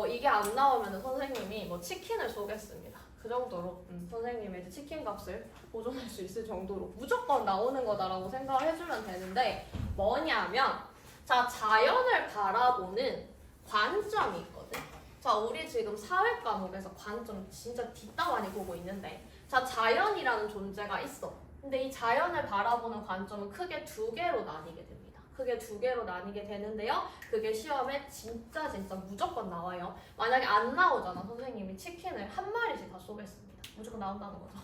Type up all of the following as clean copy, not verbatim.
이게 안 나오면 선생님이 뭐 치킨을 쏘겠습니다. 그 정도로 선생님의 이제 치킨 값을 보존할 수 있을 정도로 무조건 나오는 거다라고 생각을 해주면 되는데 뭐냐면 자 자연을 바라보는 관점이 있거든. 자 우리 지금 사회 과목에서 관점 진짜 뒷담 많이 보고 있는데 자 자연이라는 존재가 있어. 근데 이 자연을 바라보는 관점은 크게 두 개로 나뉘게 됩니다. 크게 두 개로 나뉘게 되는데요. 그게 시험에 진짜 무조건 나와요. 만약에 안 나오잖아. 선생님이 치킨을 한 마리씩 다 쏘겠습니다. 무조건 나온다는 거죠.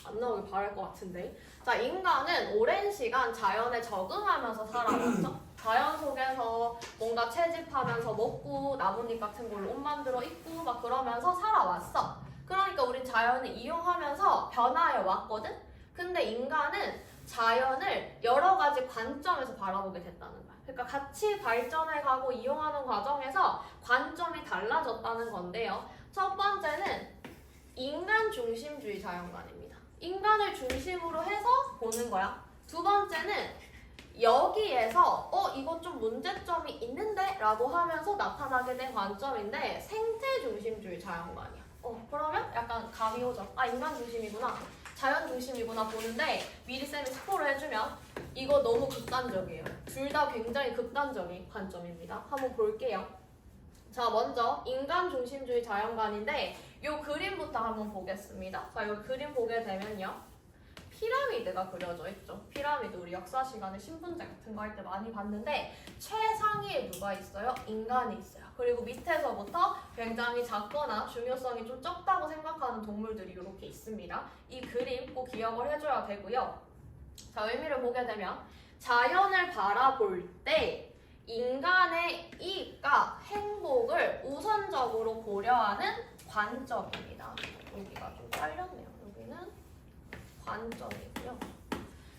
안 나오길 바랄 것 같은데. 자 인간은 오랜 시간 자연에 적응하면서 살아왔죠. 자연 속에서 뭔가 채집하면서 먹고 나뭇잎 같은 걸로 옷 만들어 입고 막 그러면서 살아왔어. 그러니까 우린 자연을 이용하면서 변화해 왔거든? 근데 인간은 자연을 여러 가지 관점에서 바라보게 됐다는 거야. 그러니까 같이 발전해가고 이용하는 과정에서 관점이 달라졌다는 건데요. 첫 번째는 인간 중심주의 자연관입니다. 인간을 중심으로 해서 보는 거야. 두 번째는 여기에서 이거 좀 문제점이 있는데? 라고 하면서 나타나게 된 관점인데 생태 중심주의 자연관이야. 그러면 약간 감이 오죠. 아 인간 중심이구나. 자연 중심이구나 보는데 미리 쌤이 스포를 해주면 이거 너무 극단적이에요. 둘 다 굉장히 극단적인 관점입니다. 한번 볼게요. 자 먼저 인간 중심주의 자연관인데 이 그림부터 한번 보겠습니다. 자 이 그림 보게 되면요. 피라미드가 그려져 있죠. 피라미드 우리 역사 시간에 신분제 같은 거 할 때 많이 봤는데 최상위에 누가 있어요? 인간이 있어요. 그리고 밑에서부터 굉장히 작거나 중요성이 좀 적다고 생각하는 동물들이 이렇게 있습니다. 이 그림 꼭 기억을 해줘야 되고요. 자 의미를 보게 되면 자연을 바라볼 때 인간의 이익과 행복을 우선적으로 고려하는 관점입니다. 여기가 좀 잘렸네요. 여기는 관점이고요.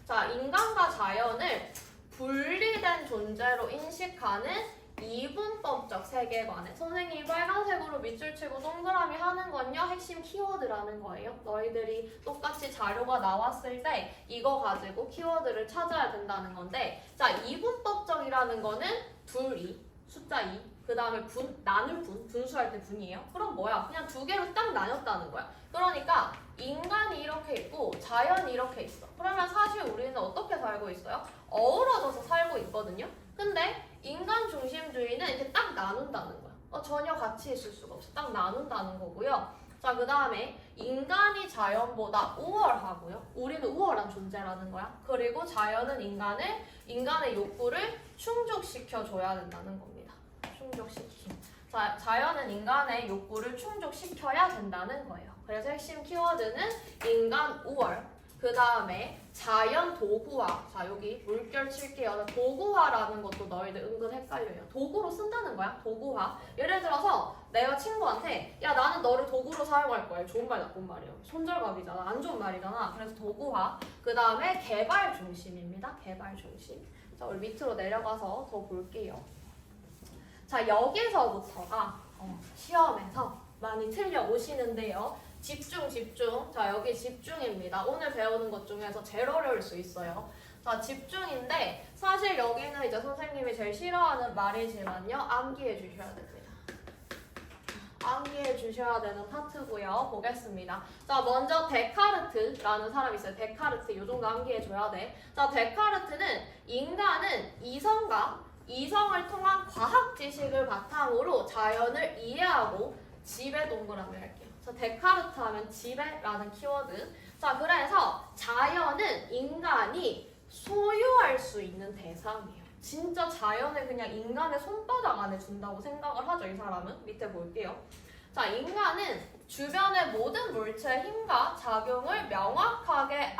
자, 인간과 자연을 분리된 존재로 인식하는 이분법적 세계관에 선생님이 빨간색으로 밑줄 치고 동그라미 하는 건요. 핵심 키워드라는 거예요. 너희들이 똑같이 자료가 나왔을 때 이거 가지고 키워드를 찾아야 된다는 건데 자, 이분법적이라는 거는 둘이 숫자 2, 그 다음에 나눌 분수할 때 분이에요. 그럼 뭐야? 그냥 두 개로 딱 나눴다는 거야. 그러니까 인간이 이렇게 있고 자연이 이렇게 있어. 그러면 사실 우리는 어떻게 살고 있어요? 어우러져서 살고 있거든요. 근데 인간 중심주의는 이렇게 딱 나눈다는 거야. 전혀 같이 있을 수가 없어. 딱 나눈다는 거고요. 자, 그 다음에 인간이 자연보다 우월하고요. 우리는 우월한 존재라는 거야. 그리고 자연은 인간의 욕구를 충족시켜줘야 된다는 겁니다. 충족시킴. 자연은 인간의 욕구를 충족시켜야 된다는 거예요. 그래서 핵심 키워드는 인간 우월, 그 다음에 자연 도구화. 자 여기 물결 칠게요. 도구화라는 것도 너희들 은근 헷갈려요. 도구로 쓴다는 거야. 도구화. 예를 들어서 내가 친구한테 야 나는 너를 도구로 사용할 거야. 좋은 말 나쁜 말이에요. 손절각이잖아. 안 좋은 말이잖아. 그래서 도구화. 그 다음에 개발 중심입니다. 개발 중심. 자 우리 밑으로 내려가서 더 볼게요. 자 여기서부터가 시험에서 많이 틀려오시는데요. 집중. 자 여기 집중입니다. 오늘 배우는 것 중에서 제일 어려울 수 있어요. 자 집중인데 사실 여기는 이제 선생님이 제일 싫어하는 말이지만요. 암기해 주셔야 됩니다. 암기해 주셔야 되는 파트고요. 보겠습니다. 자 먼저 데카르트라는 사람이 있어요. 데카르트 이 정도 암기해 줘야 돼. 자 데카르트는 인간은 이성을 통한 과학 지식을 바탕으로 자연을 이해하고 지배 동그라미 할게요. 자, 데카르트 하면 지배라는 키워드. 자, 그래서 자연은 인간이 소유할 수 있는 대상이에요. 진짜 자연을 그냥 인간의 손바닥 안에 둔다고 생각을 하죠, 이 사람은. 밑에 볼게요. 자, 인간은 주변의 모든 물체의 힘과 작용을 명확하게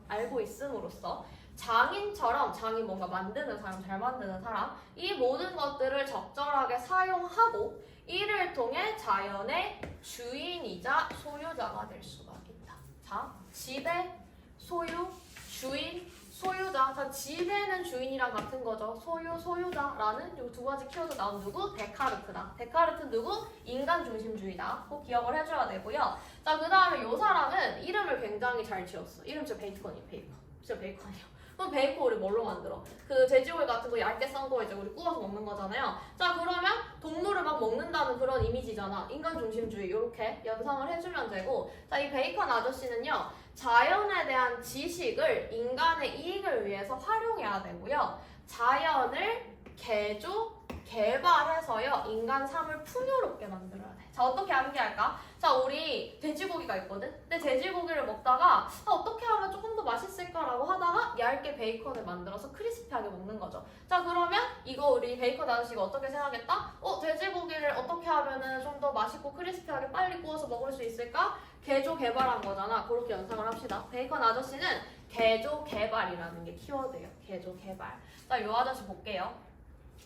알고 있음으로써 장인처럼 장인 뭔가 만드는 사람, 잘 만드는 사람 이 모든 것들을 적절하게 사용하고 이를 통해 자연의 주인이자 소유자가 될 수가 있다. 자, 지배, 소유, 주인, 소유자. 자, 지배는 주인이랑 같은 거죠. 소유자라는 이 두 가지 키워드 나온 누구? 데카르트다. 데카르트 누구? 인간 중심주의다. 꼭 기억을 해줘야 되고요. 자, 그 다음에 이 사람은 이름을 굉장히 잘 지었어. 이름 진짜 베이컨이에요. 진짜 베이컨이에요. 그럼 베이컨 우리 뭘로 만들어? 그 돼지고기 같은 거 얇게 썬 거 이제 우리 구워서 먹는 거잖아요. 자, 그러면 동물을 막 먹는다는 그런 이미지잖아. 인간 중심주의 이렇게 연상을 해주면 되고, 자, 이 베이컨 아저씨는요, 자연에 대한 지식을 인간의 이익을 위해서 활용해야 되고요. 자연을 개발해서요, 인간 삶을 풍요롭게 만들어야 돼. 자, 어떻게 암기할까? 자, 우리 돼지고기가 있거든? 근데 돼지고기를 먹다가 어떻게 하면 조금 더 맛있을까라고 하다가 얇게 베이컨을 만들어서 크리스피하게 먹는 거죠. 자, 그러면 이거 우리 베이컨 아저씨가 어떻게 생각했다? 돼지고기를 어떻게 하면은 좀 더 맛있고 크리스피하게 빨리 구워서 먹을 수 있을까? 개발한 거잖아. 그렇게 연상을 합시다. 베이컨 아저씨는 개발이라는 게 키워드예요. 개발. 자, 이 아저씨 볼게요.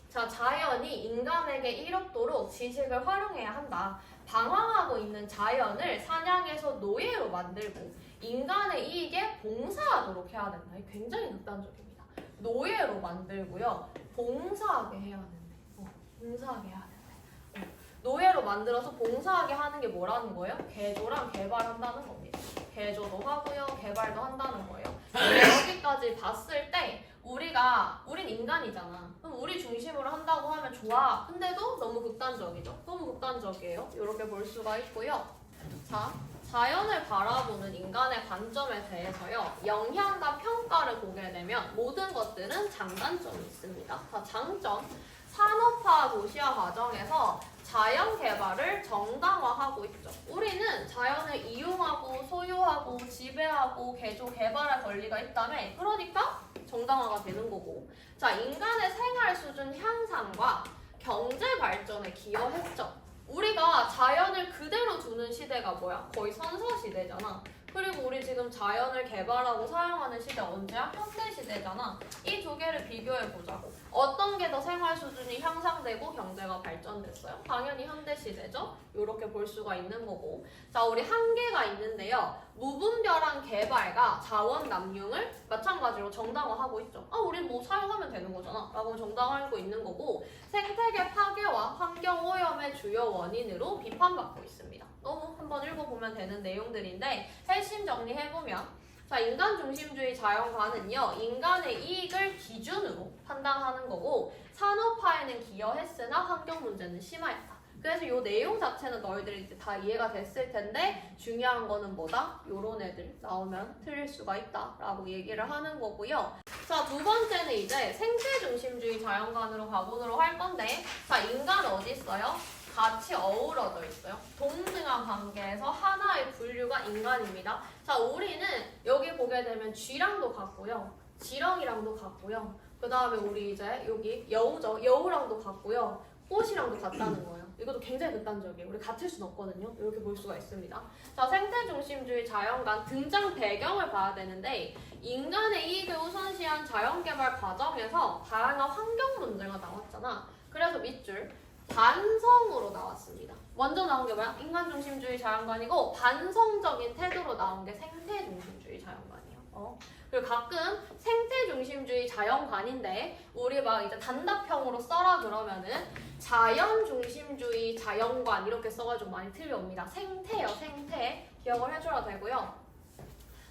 자, 자연이 인간에게 이롭도록 지식을 활용해야 한다. 방황하고 있는 자연을 사냥해서 노예로 만들고 인간의 이익에 봉사하도록 해야 된다. 이게 굉장히 극단적입니다. 노예로 만들고요. 봉사하게 해야 된대. 봉사하게 해야 된대. 노예로 만들어서 봉사하게 하는 게 뭐라는 거예요? 개조랑 개발한다는 겁니다. 개조도 하고요. 개발도 한다는 거예요. 여기까지 봤을 때 우린 인간이잖아. 그럼 우리 중심으로 한다고 하면 좋아. 근데도 너무 극단적이죠. 너무 극단적이에요. 이렇게 볼 수가 있고요. 자, 자연을 바라보는 인간의 관점에 대해서요, 영향과 평가를 보게 되면 모든 것들은 장단점이 있습니다. 자, 장점. 산업화 도시화 과정에서 자연 개발을 정당화하고 있죠. 우리는 자연을 이용하고 소유하고 지배하고 개발할 권리가 있다며, 그러니까 정당화가 되는 거고. 자, 인간의 생활 수준 향상과 경제 발전에 기여했죠. 우리가 자연을 그대로 두는 시대가 뭐야? 거의 선사 시대잖아. 그리고 우리 지금 자연을 개발하고 사용하는 시대 언제야? 현대 시대잖아. 이 두 개를 비교해 보자고. 어떤 게 더 생활 수준이 향상되고 경제가 발전됐어요? 당연히 현대 시대죠. 이렇게 볼 수가 있는 거고. 자, 우리 한계가 있는데요. 무분별한 개발과 자원 남용을 마찬가지로 정당화하고 있죠. 우리 뭐 사용하면 되는 거잖아. 라고 정당화하고 있는 거고, 생태계 파괴와 환경 오염의 주요 원인으로 비판받고 있습니다. 너무 한번 읽어보면 되는 내용들인데 핵심 정리해보면, 자, 인간 중심주의 자연관은요, 인간의 이익을 기준으로 판단하는 거고, 산업화에는 기여했으나 환경 문제는 심하였다. 그래서 이 내용 자체는 너희들이 이제 다 이해가 됐을 텐데, 중요한 거는 뭐다? 요런 애들 나오면 틀릴 수가 있다라고 얘기를 하는 거고요. 자, 두 번째는 이제 생태 중심주의 자연관으로 가보도록 할 건데, 자, 인간은 어디 있어요? 같이 어우러져 있어요. 동등한 관계에서 하나의 분류가 인간입니다. 자, 우리는 여기 보게 되면 쥐랑도 같고요. 지렁이랑도 같고요. 그 다음에 우리 이제 여기 여우죠. 여우랑도 같고요. 꽃이랑도 같다는 거예요. 이것도 굉장히 극단적이에요. 우리 같을 수는 없거든요. 이렇게 볼 수가 있습니다. 자, 생태중심주의 자연관 등장 배경을 봐야 되는데, 인간의 이익을 우선시한 자연개발 과정에서 다양한 환경 문제가 나왔잖아. 그래서 밑줄 반성으로 나왔습니다. 먼저 나온 게 뭐야? 인간중심주의 자연관이고, 반성적인 태도로 나온 게 생태중심주의 자연관이에요. 그리고 가끔 생태중심주의 자연관인데 우리 막 이제 단답형으로 써라 그러면은 자연중심주의 자연관 이렇게 써가지고 많이 틀려옵니다. 생태요, 생태. 기억을 해줘야 되고요.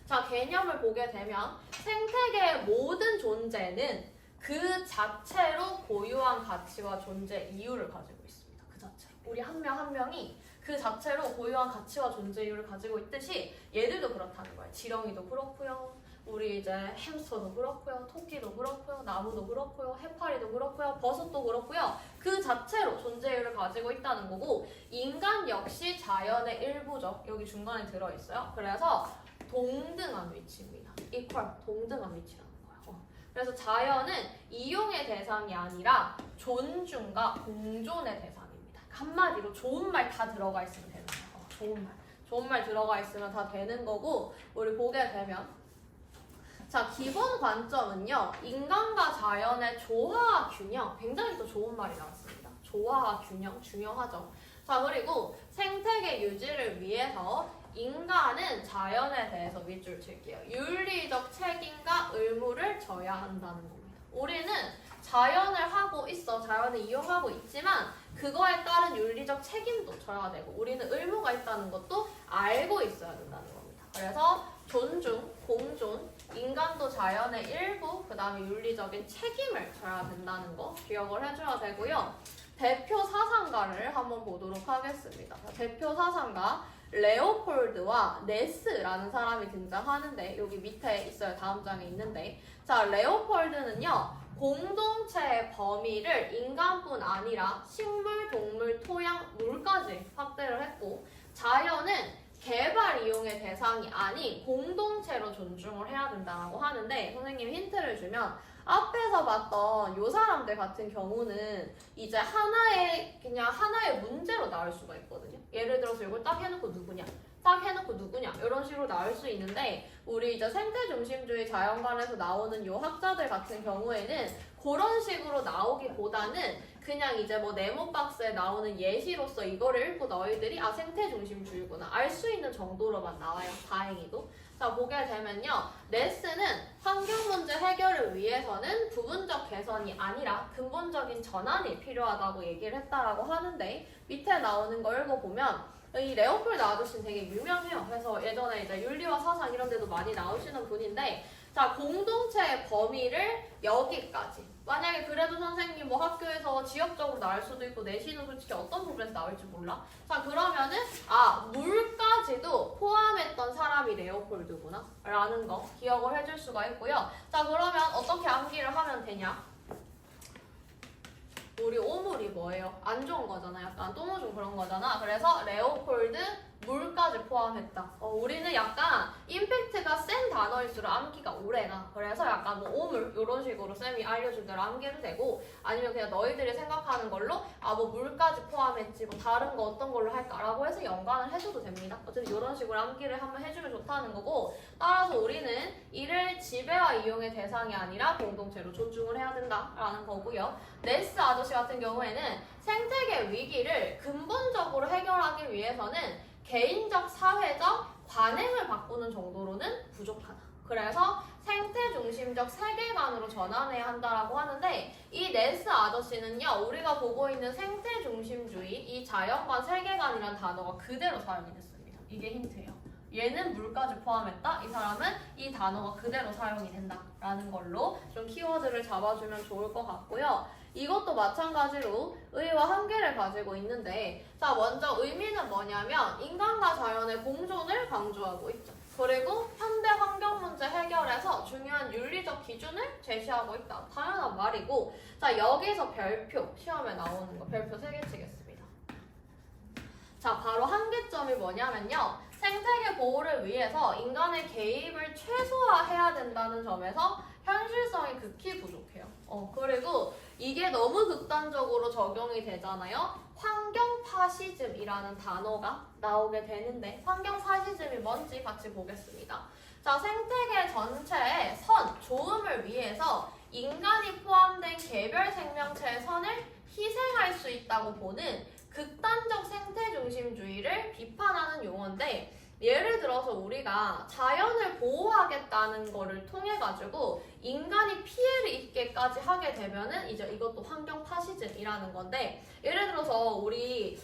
자, 개념을 보게 되면 생태계의 모든 존재는 그 자체로 고유한 가치와 존재 이유를 가지고 있습니다. 그 자체로. 우리 한 명 한 명이 그 자체로 고유한 가치와 존재 이유를 가지고 있듯이 얘들도 그렇다는 거예요. 지렁이도 그렇고요. 우리 이제 햄스터도 그렇고요. 토끼도 그렇고요. 나무도 그렇고요. 해파리도 그렇고요. 버섯도 그렇고요. 그 자체로 존재 이유를 가지고 있다는 거고, 인간 역시 자연의 일부죠. 여기 중간에 들어있어요. 그래서 동등한 위치입니다. equal, 동등한 위치라는 거예요. 그래서 자연은 이용의 대상이 아니라 존중과 공존의 대상입니다. 한마디로 좋은 말 다 들어가 있으면 되는 거예요. 좋은 말 들어가 있으면 다 되는 거고, 우리 보게 되면, 자, 기본 관점은요, 인간과 자연의 조화와 균형, 굉장히 또 좋은 말이 나왔습니다. 조화와 균형, 중요하죠. 자, 그리고 생태계 유지를 위해서 인간은 자연에 대해서 밑줄 칠게요. 윤리적 책임과 의무를 져야 한다는 겁니다. 우리는 자연을 하고 있어, 자연을 이용하고 있지만 그거에 따른 윤리적 책임도 져야 되고, 우리는 의무가 있다는 것도 알고 있어야 된다는 겁니다. 그래서 존중, 공존, 인간도 자연의 일부, 그 다음에 윤리적인 책임을 져야 된다는 거 기억을 해줘야 되고요. 대표 사상가를 한번 보도록 하겠습니다. 대표 사상가 레오폴드와 네스라는 사람이 등장하는데 여기 밑에 있어요. 다음 장에 있는데 자 레오폴드는요. 공동체의 범위를 인간뿐 아니라 식물, 동물, 토양, 물까지 확대를 했고 자연은 개발 이용의 대상이 아닌 공동체로 존중을 해야 된다고 하는데 선생님이 힌트를 주면 앞에서 봤던 요 사람들 같은 경우는 이제 하나의 문제로 나올 수가 있거든요. 예를 들어서 이걸 딱 해놓고 누구냐? 딱 해놓고 누구냐? 이런 식으로 나올 수 있는데 우리 이제 생태중심주의 자연관에서 나오는 요 학자들 같은 경우에는 그런 식으로 나오기보다는 그냥 이제 뭐 네모박스에 나오는 예시로서 이거를 읽고 너희들이 아 생태중심주의구나 알 수 있는 정도로만 나와요. 다행히도. 자 보게 되면요. 네스는 환경문제 해결을 위해서는 부분적 개선이 아니라 근본적인 전환이 필요하다고 얘기를 했다라고 하는데 밑에 나오는 거 읽어보면 이 레오폴드 아저씨는 되게 유명해요. 그래서 예전에 이제 윤리와 사상 이런 데도 많이 나오시는 분인데 자 공동체의 범위를 여기까지 만약에 그래도 선생님 뭐 학교에서 지역적으로 나올 수도 있고 내신은 솔직히 어떤 부분에서 나올지 몰라. 자 그러면은 아 물까지도 포함했던 사람이 레오폴드구나 라는 거 기억을 해줄 수가 있고요. 자 그러면 어떻게 암기를 하면 되냐? 우리 오물이 뭐예요? 안 좋은 거잖아. 약간 똥오줌 그런 거잖아. 그래서 레오폴드 물까지 포함했다. 우리는 약간 임팩트가 센 단어일수록 암기가 오래가. 그래서 약간 뭐 오물 이런 식으로 쌤이 알려준 대로 암기해도 되고 아니면 그냥 너희들이 생각하는 걸로 아 뭐 물까지 포함했지 뭐 다른 거 어떤 걸로 할까라고 해서 연관을 해줘도 됩니다. 어쨌든 이런 식으로 암기를 한번 해주면 좋다는 거고 따라서 우리는 이를 지배와 이용의 대상이 아니라 공동체로 존중을 해야 된다라는 거고요. 네스 아저씨 같은 경우에는 생태계 위기를 근본적으로 해결하기 위해서는 개인적, 사회적 관행을 바꾸는 정도로는 부족하다. 그래서 생태 중심적 세계관으로 전환해야 한다라고 하는데 이 네스 아저씨는요. 우리가 보고 있는 생태 중심주의, 이 자연관 세계관이라는 단어가 그대로 사용이 됐습니다. 이게 힌트예요. 얘는 물까지 포함했다. 이 사람은 이 단어가 그대로 사용이 된다라는 걸로 좀 키워드를 잡아주면 좋을 것 같고요. 이것도 마찬가지로 의와 한계를 가지고 있는데 자 먼저 의미는 뭐냐면 인간과 자연의 공존을 강조하고 있죠. 그리고 현대 환경 문제 해결에서 중요한 윤리적 기준을 제시하고 있다. 당연한 말이고 자 여기서 별표 시험에 나오는 거 별표 3개 치겠습니다. 자 바로 한계점이 뭐냐면요. 생태계 보호를 위해서 인간의 개입을 최소화해야 된다는 점에서 현실성이 극히 부족해요. 그리고 이게 너무 극단적으로 적용이 되잖아요. 환경 파시즘이라는 단어가 나오게 되는데 환경 파시즘이 뭔지 같이 보겠습니다. 자, 생태계 전체의 선, 좋음을 위해서 인간이 포함된 개별 생명체의 선을 희생할 수 있다고 보는 극단적 생태 중심주의를 비판하는 용어인데 예를 들어서 우리가 자연을 보호하겠다는 거를 통해 가지고 인간이 피해를 입게까지 하게 되면은 이제 이것도 환경 파시즘이라는 건데 예를 들어서 우리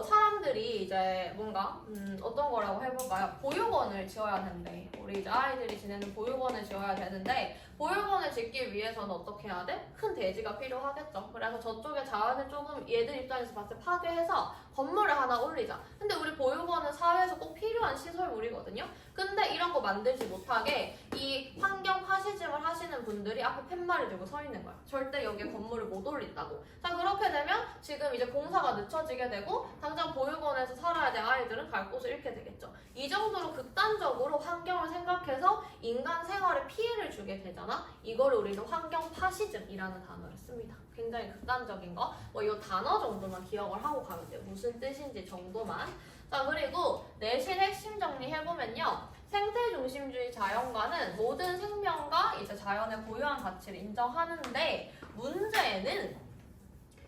사람들이 이제 뭔가 어떤 거라고 해볼까요? 보육원을 지어야 되는데 우리 이제 아이들이 지내는 보육원을 지어야 되는데 보육원을 짓기 위해서는 어떻게 해야 돼? 큰 대지가 필요하겠죠. 그래서 저쪽에 자연을 조금 얘들 입장에서 봤을 때 파괴해서 건물을 하나 올리자. 근데 우리 보육원은 사회에서 꼭 필요한 시설물이거든요. 근데 이런 거 만들지 못하게 이 환경 파시즘을 하시는 분들이 앞에 팻말을 들고 서 있는 거야. 절대 여기에 건물을 못 올린다고. 자 그렇게 되면 지금 이제 공사가 늦춰지게 되고 당장 보육원에서 살아야 될 아이들은 갈 곳을 잃게 되겠죠. 이 정도로 극단적으로 환경을 생각해서 인간 생활에 피해를 주게 되잖아. 이거를 우리는 환경 파시즘이라는 단어를 씁니다. 굉장히 극단적인 거. 뭐 이 단어 정도만 기억을 하고 가면 돼요. 무슨 뜻인지 정도만. 자 그리고 내신 핵심 정리해보면요. 생태중심주의 자연관은 모든 생명과 이제 자연의 고유한 가치를 인정하는데 문제는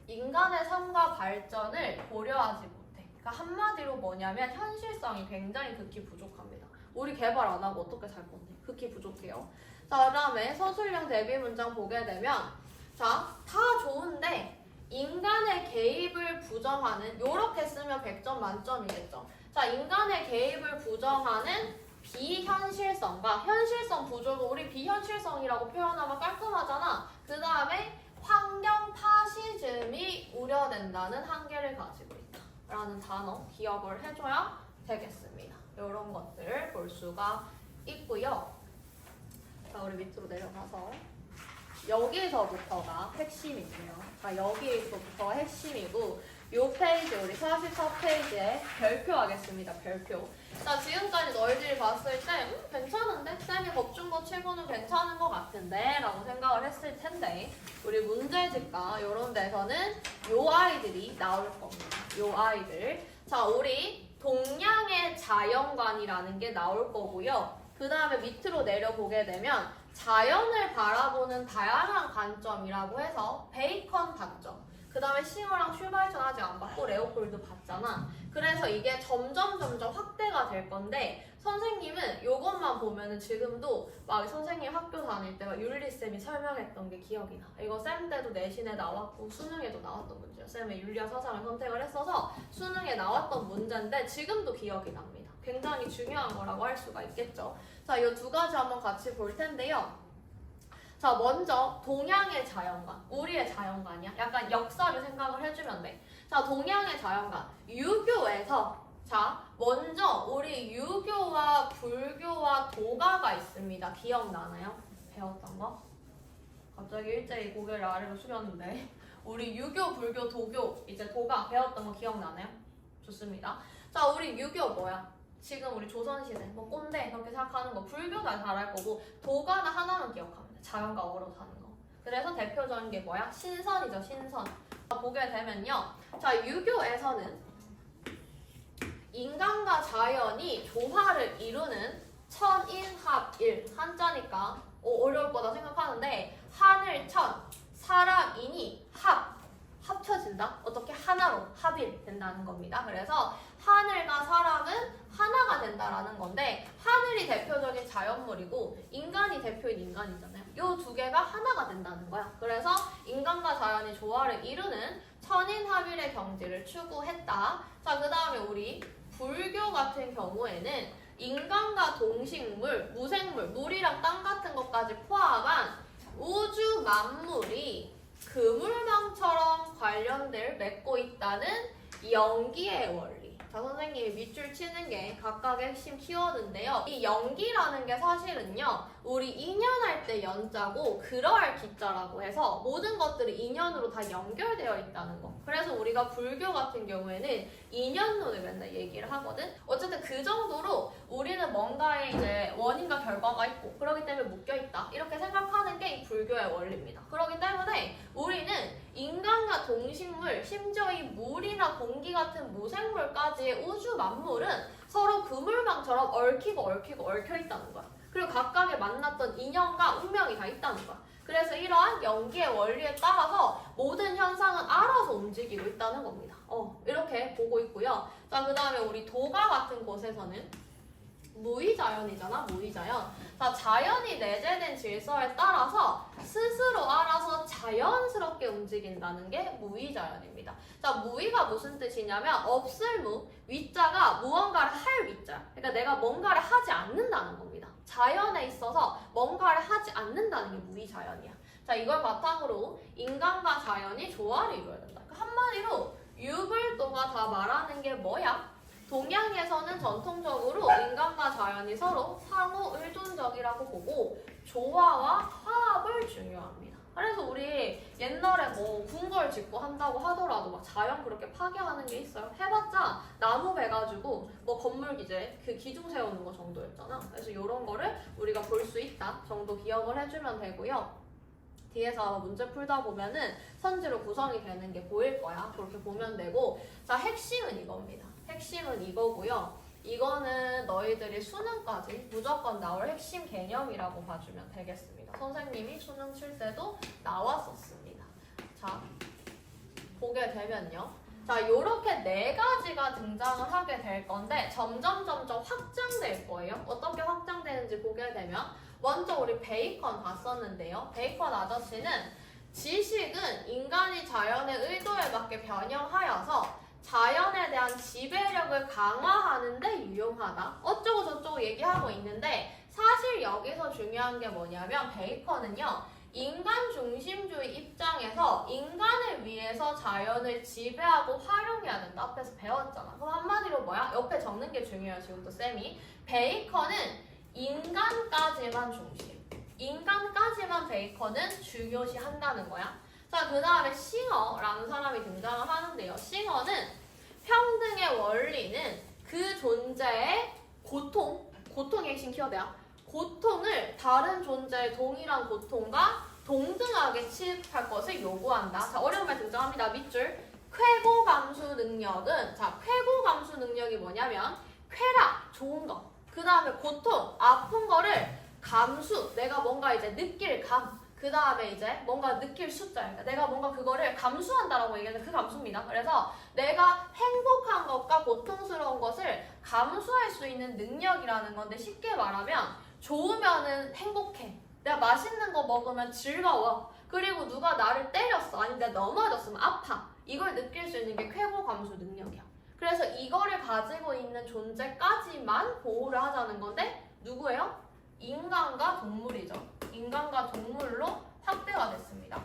인간의 삶과 발전을 고려하지 못해. 그러니까 한마디로 뭐냐면 현실성이 굉장히 극히 부족합니다. 우리 개발 안 하고 어떻게 살 건데? 극히 부족해요. 자, 그 다음에 서술형 대비 문장 보게 되면 자, 다 좋은데 인간의 개입을 부정하는 요렇게 쓰면 100점 만점이겠죠. 자, 인간의 개입을 부정하는 비현실성과 현실성 부족을 우리 비현실성이라고 표현하면 깔끔하잖아. 그 다음에 환경 파시즘이 우려된다는 한계를 가지고 있다 라는 단어 기억을 해줘야 되겠습니다. 이런 것들 볼 수가 있고요. 자, 우리 밑으로 내려가서 여기서부터가 핵심이고요. 자, 여기서부터가 핵심이고 요 페이지, 우리 44페이지에 별표하겠습니다. 별표. 자, 지금까지 너희들이 봤을 때 괜찮은데? 쌤이 겁준 거 치고는 괜찮은 것 같은데? 라고 생각을 했을 텐데 우리 문제집과 이런 데서는 요 아이들이 나올 겁니다. 요 아이들. 자, 우리 동양의 자연관이라는 게 나올 거고요. 그 다음에 밑으로 내려보게 되면 자연을 바라보는 다양한 관점이라고 해서 베이컨 봤죠. 그 다음에 싱어랑 슈바이처는 아직 안 봤고 레오폴드 봤잖아. 그래서 이게 점점 확대가 될 건데 선생님은 이것만 보면은 지금도 막 선생님 학교 다닐 때 막 윤리쌤이 설명했던 게 기억이 나. 이거 쌤 때도 내신에 나왔고 수능에도 나왔던 문제야. 쌤의 윤리와 사상을 선택을 했어서 수능에 나왔던 문제인데 지금도 기억이 납니다. 굉장히 중요한 거라고 할 수가 있겠죠. 자, 이 두 가지 한번 같이 볼 텐데요. 자, 먼저 동양의 자연관, 우리의 자연관이야. 약간 역사를 생각을 해주면 돼. 자, 동양의 자연관, 유교에서 자, 먼저 우리 유교와 불교와 도가가 있습니다. 기억나나요? 배웠던 거? 갑자기 일제히 고개를 아래로 숙였는데 우리 유교, 불교, 도교, 이제 도가 배웠던 거 기억나나요? 좋습니다. 자, 우리 유교 뭐야? 지금 우리 조선시대, 뭐 꼰대 그렇게 생각하는 거 불교 다 잘 알 거고 도가는 하나만 기억합니다. 자연과 어우러 사는 거. 그래서 대표적인 게 뭐야? 신선이죠. 신선. 보게 되면요. 자, 유교에서는 인간과 자연이 조화를 이루는 천인합일, 한자니까 어려울 거다 생각하는데 하늘 천, 사람 인이 합쳐진다? 어떻게 하나로 합일 된다는 겁니다. 그래서 하늘과 사람은 하나가 된다라는 건데 하늘이 대표적인 자연물이고 인간이 대표인 인간이잖아요. 이 두 개가 하나가 된다는 거야. 그래서 인간과 자연이 조화를 이루는 천인합일의 경지를 추구했다. 자, 그 다음에 우리 불교 같은 경우에는 인간과 동식물, 무생물, 물이랑 땅 같은 것까지 포함한 우주 만물이 그물망처럼 관련들 맺고 있다는 연기의 원리. 자, 선생님이 밑줄 치는 게 각각의 핵심 키워드인데요. 이 연기라는 게 사실은요, 우리 인연할 때 연자고 그러할 기자라고 해서 모든 것들이 인연으로 다 연결되어 있다는 거. 그래서 우리가 불교 같은 경우에는 인연론을 맨날 얘기를 하거든. 어쨌든 그 정도로 우리는 뭔가에 이제 원인과 결과가 있고 그렇기 때문에 묶여있다 이렇게 생각하는 게 이 불교의 원리입니다. 그렇기 때문에 우리는 인간과 동식물, 심지어 이 물이나 공기 같은 무생물까지의 우주 만물은 서로 그물망처럼 얽히고 얽혀있다는 거야. 그리고 각각의 만났던 인연과 운명이 다 있다는 거야. 그래서 이러한 연기의 원리에 따라서 모든 현상은 알아서 움직이고 있다는 겁니다. 이렇게 보고 있고요. 자, 그 다음에 우리 도가 같은 곳에서는 무의자연이잖아, 무의자연. 자, 자연이 내재된 질서에 따라서 스스로 알아서 자연스럽게 움직인다는 게 무의자연입니다. 자, 무의가 무슨 뜻이냐면 없을 무, 위자가 무언가를 할 위자. 그러니까 내가 뭔가를 하지 않는다는 겁니다. 자연에 있어서 뭔가를 하지 않는다는 게 무의자연이야. 자, 이걸 바탕으로 인간과 자연이 조화를 이루어야 된다. 그러니까 한마디로 유불도가 다 말하는 게 뭐야? 동양에서는 전통적으로 인간과 자연이 서로 상호 의존적이라고 보고 조화와 화합을 중요합니다. 그래서 우리 옛날에 뭐 궁궐 짓고 한다고 하더라도 막 자연 그렇게 파괴하는 게 있어요? 해봤자 나무 베가지고 뭐 건물 기재 그 기둥 세우는 거 정도였잖아. 그래서 이런 거를 우리가 볼 수 있다 정도 기억을 해주면 되고요. 뒤에서 문제 풀다 보면은 선지로 구성이 되는 게 보일 거야. 그렇게 보면 되고, 자, 핵심은 이겁니다. 핵심은 이거고요. 이거는 너희들이 수능까지 무조건 나올 핵심 개념이라고 봐주면 되겠습니다. 선생님이 수능 칠 때도 나왔었습니다. 자, 보게 되면요. 자, 요렇게 네 가지가 등장을 하게 될 건데 점점 확장될 거예요. 어떻게 확장되는지 보게 되면 먼저 우리 베이컨 봤었는데요. 베이컨 아저씨는 지식은 인간이 자연의 의도에 맞게 변형하여서 자연에 대한 지배력을 강화하는 데 유용하다. 어쩌고 저쩌고 얘기하고 있는데 사실 여기서 중요한 게 뭐냐면 베이컨은요. 인간 중심주의 입장에서 인간을 위해서 자연을 지배하고 활용해야 된다. 앞에서 배웠잖아. 그럼 한마디로 뭐야? 옆에 적는 게 중요해요. 지금부터 쌤이. 베이컨은 인간까지만 중심. 인간까지만 베이컨은 중요시 한다는 거야. 자, 그 다음에 싱어라는 사람이 등장을 하는데요. 싱어는 평등의 원리는 그 존재의 고통의 핵심 키워드야. 고통을 다른 존재의 동일한 고통과 동등하게 취급할 것을 요구한다. 자, 어려운 말 등장합니다. 밑줄. 쾌고 감수 능력은, 자, 쾌고 감수 능력이 뭐냐면, 쾌락, 좋은 거. 그 다음에 고통, 아픈 거를 감수, 내가 뭔가 이제 느낄 감. 그 다음에 이제 뭔가 느낄 숫자니까 내가 뭔가 그거를 감수한다라고 얘기하는 그 감수입니다. 그래서 내가 행복한 것과 고통스러운 것을 감수할 수 있는 능력이라는 건데 쉽게 말하면 좋으면은 행복해. 내가 맛있는 거 먹으면 즐거워. 그리고 누가 나를 때렸어. 아니면 내가 넘어졌으면 아파. 이걸 느낄 수 있는 게 쾌고 감수 능력이야. 그래서 이거를 가지고 있는 존재까지만 보호를 하자는 건데 누구예요? 인간과 동물이죠. 인간과 동물로 확대가 됐습니다.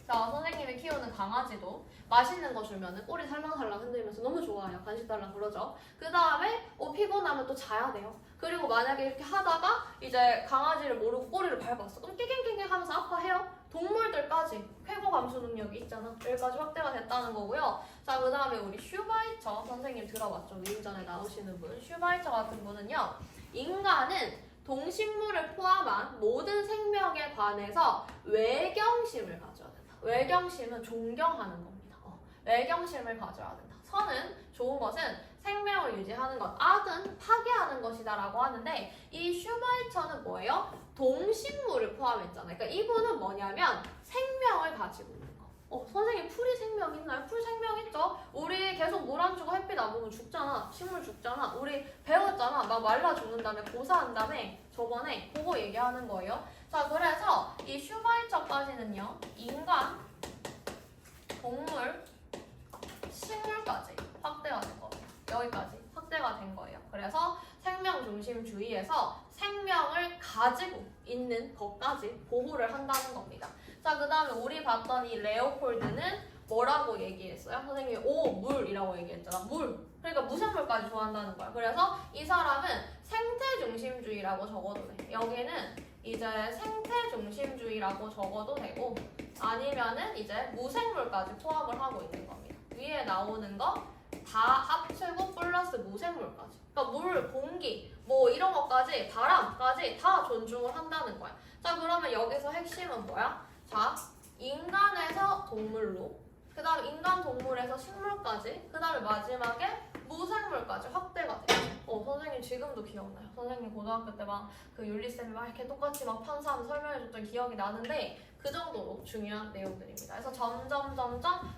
자, 선생님이 키우는 강아지도 맛있는 거 주면은 꼬리 살랑살랑 흔들면서 너무 좋아해요. 간식 달라고 그러죠. 그 다음에 피곤하면 또 자야 돼요. 그리고 만약에 이렇게 하다가 이제 강아지를 모르고 꼬리를 밟았어. 그럼 깨갱깨갱 하면서 아파해요. 동물들까지 쾌고 감수 능력이 있잖아. 여기까지 확대가 됐다는 거고요. 자, 그 다음에 우리 슈바이처 선생님 들어봤죠? 위인전에 나오시는 분. 슈바이처 같은 분은요. 인간은 동식물을 포함한 모든 생명에 관해서 외경심을 가져야 된다. 외경심은 존경하는 겁니다. 외경심을 가져야 된다. 선은 좋은 것은 생명을 유지하는 것, 악은 파괴하는 것이다 라고 하는데 이 슈바이처는 뭐예요? 동식물을 포함했잖아요. 그러니까 이분은 뭐냐면 생명을 가지고 있는 거. 선생님 풀이 생명 있나요? 풀 생명 있죠? 우리 계속 물 안 주고 햇빛 안 보면 죽잖아. 식물 죽잖아. 우리 배웠잖아. 막 말라 죽는 다음에 고사한 다음에 저번에 그거 얘기하는 거예요. 자, 그래서 이 슈바이처까지는요. 인간, 동물, 식물까지 확대가 된 거예요. 여기까지 확대가 된 거예요. 그래서 생명 중심주의에서 생명을 가지고 있는 것까지 보호를 한다는 겁니다. 자, 그 다음에 우리 봤던 이 레오폴드는 뭐라고 얘기했어요? 선생님이 물이라고 얘기했잖아. 물. 그러니까 무생물까지 좋아한다는 거야. 그래서 이 사람은 생태 중심주의라고 적어도 돼. 여기는 이제 생태 중심주의라고 적어도 되고 아니면은 이제 무생물까지 포함을 하고 있는 겁니다. 위에 나오는 거 다 합치고 플러스 무생물까지. 그러니까 물, 공기, 뭐 이런 것까지, 바람까지 다 존중을 한다는 거야. 자, 그러면 여기서 핵심은 뭐야? 자, 인간에서 동물로, 그 다음에 인간 동물에서 식물까지, 그 다음에 마지막에 무생물까지 확대가 돼요. 선생님 지금도 기억나요. 선생님 고등학교 때 막 그 윤리쌤이 막 이렇게 똑같이 막 판사하면서 설명해줬던 기억이 나는데 그 정도로 중요한 내용들입니다. 그래서 점점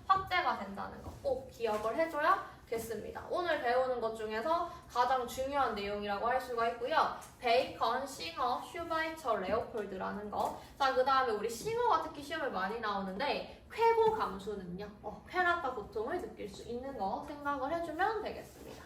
확대가 된다는 거 꼭 기억을 해줘야겠습니다. 오늘 배우는 것 중에서 가장 중요한 내용이라고 할 수가 있고요. 베이컨, 싱어, 슈바이처, 레오폴드라는 거. 자, 그 다음에 우리 싱어가 특히 시험에 많이 나오는데 쾌고 감수 능력, 쾌락과 고통을 느낄 수 있는 거 생각을 해주면 되겠습니다.